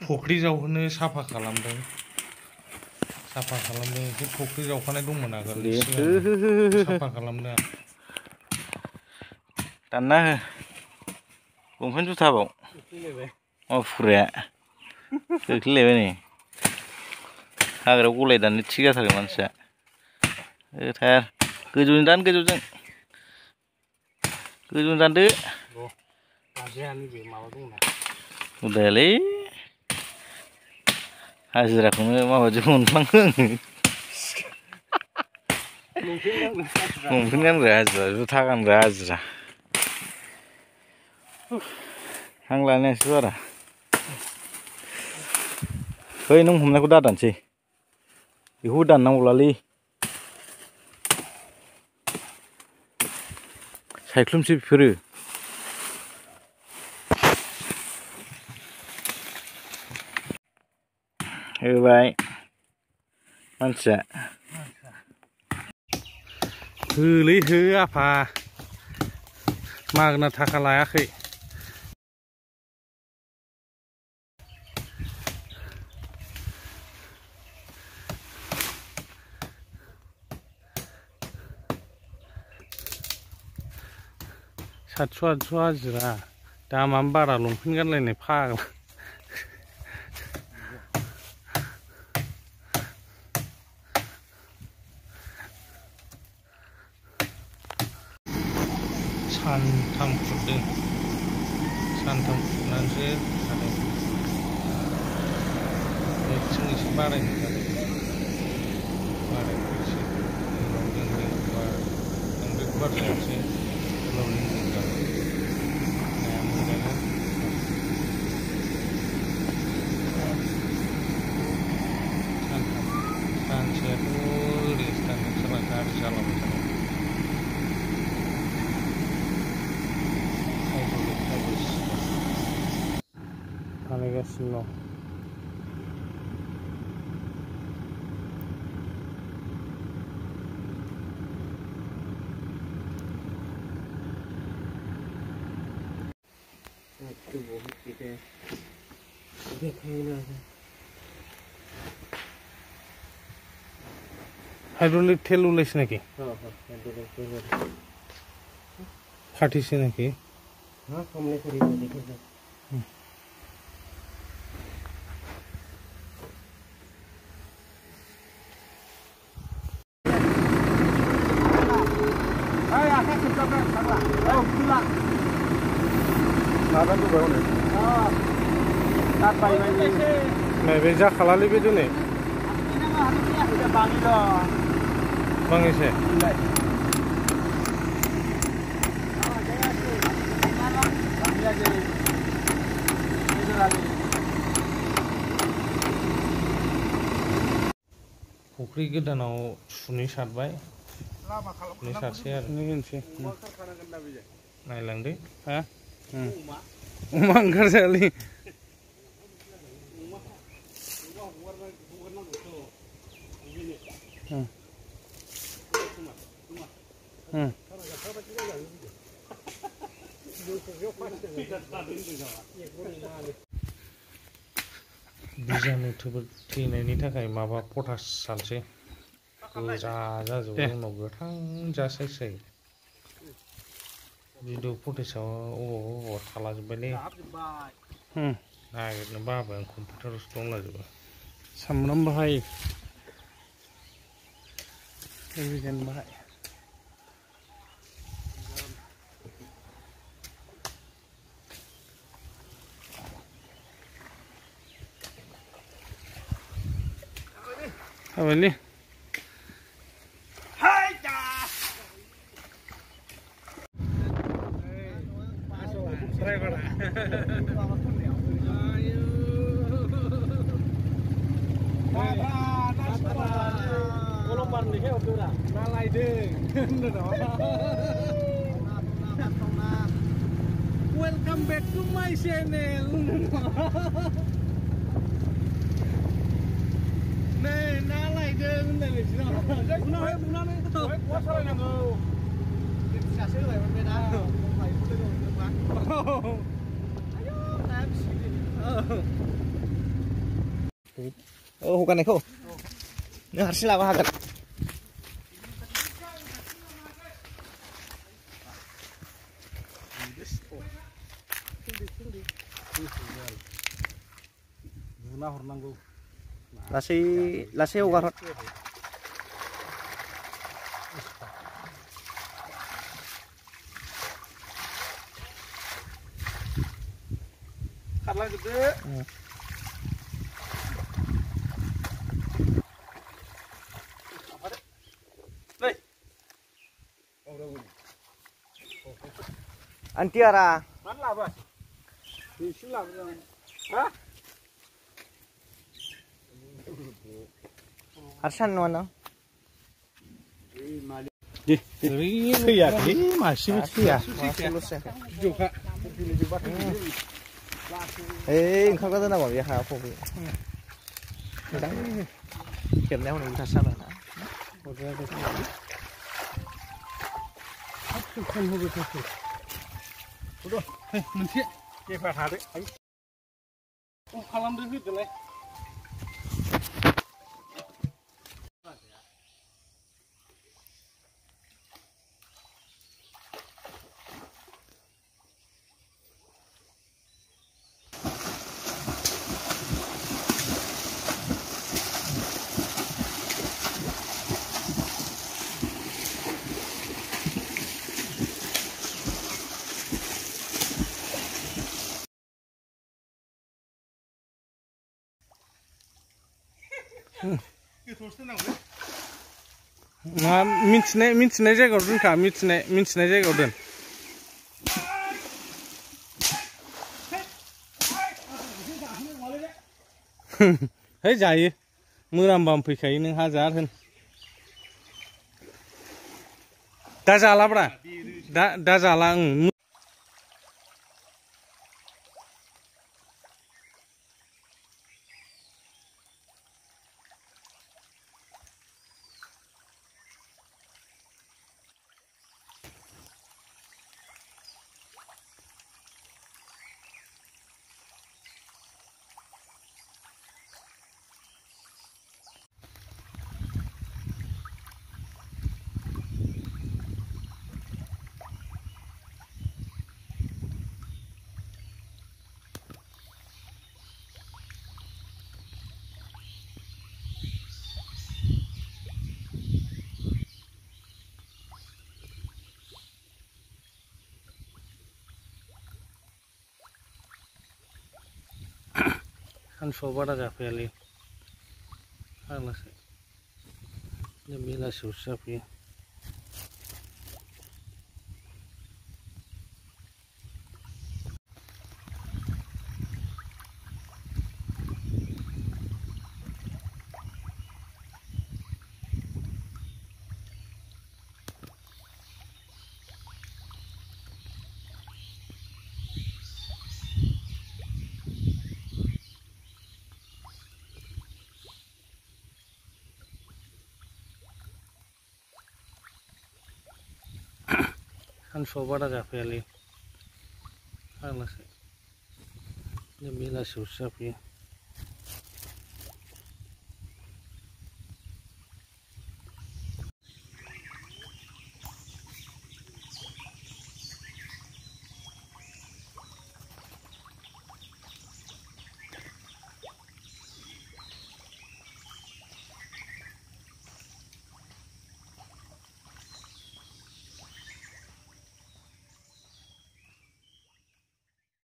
फुख्रि जावहोनो साफा खालामदों एसे फुख्रि जावखानाय दंमोन आगोल साफा खालामदों दानना हो लंपेन्ट जुथाबाव मावफुराया खोख्लैलायबाय नै हाग्रायाव गलाय दाननो थिग जाथारगोन मानसिया थाया गोजौजों दान गोजौजों दानदो उदायालै हाजिराखौनो माबायदि मोनफ्लाङो लंपेन्ट गानग्रा हाजिरा जुथा गानग्रा हाजिरा हां लानायासो बारा है नों हमनायखौ दादानसै बेखौबो दाननांगौलालै सायख्लुमसो बेफोरो होबाय मानसिया होलै हो आफा मागना थाखा लायाखै सातस' आठस' हाजिरा दामानो बारा लंपेन्ट गानलायनाय फाग्ला सानथाम खुरदों सानथाम खुरनानैसो हादों एसे बारायनो जादों बारायनोसै उनाव जों बारजानोसै उनाव जों जाबाय नाया मोजाङै सानसेयाथ' ओरैनोसो थांदों सोरबा गारि सालायबाय थानाय बानायगासिनो दं हाइड्रोलिक तेल ওলাইছে নাকি ফাটিছে নাকি হ্যাঁ সামনে করে দেখে দাও আয় আকা সুতা থাকলা ও খুলা দাদা তো গনে হ্যাঁ তার পাই নাই বে যা খালালি বে দিনে बांगैसे फुख्रि गोदानाव सुनै सारबाय सुनै सारसै आरो नायलांदो हा अमा ओंखारजायालै बिजानु थैनायनि थाखाय माबा पटास सारसै गोजा जाजोबो उनाव गोथां जासायसै भिडिअ फुटेजाव अबावबा थालाजोब्बायलै नागिरनो बाबाय आं कम्पिउटारावसो दंलाजोबो सामब्राम बाहायो बिजानु बाहाय Avali. Hai da. Driver. Ayo. Kolombar ni ke udah. Nalai deh. Welcome back to my channel. Này ná lại chơi vấn đề này chứ nào nó cái thôi quá sao này ngờ xả xứ lại bên đó không phải có cái đồ nước bắn ayo em xí हगारनायखौ नों हारसिं लाबो हागोन बुना हरनांगौ लासै लासै हगार हर खारलांजोबदो Antiara mana labu di sini labu hah Harsan mana Iya, masih ya. masih lus ya juga ओंखाम गोजान नामा बे हाया फबो मोजां खेबनायाव हनै उल्था साना ना udah मोनसे केफा थादो खालामदो होदोलाय मा मिथिनाय जायगायाव दोनखा मिथिनाय जायगायाव दोन है जायो मोनामबाम फैखायो नों हाजार होन दा जालाब्रा दा जाला सानसुआव बारा जाफैयालै फाग्लासो बेलासियावसो जाफैयो सानसुआव बारा जाफैयालै फाग्लासो बेलासियावसो जाफैयो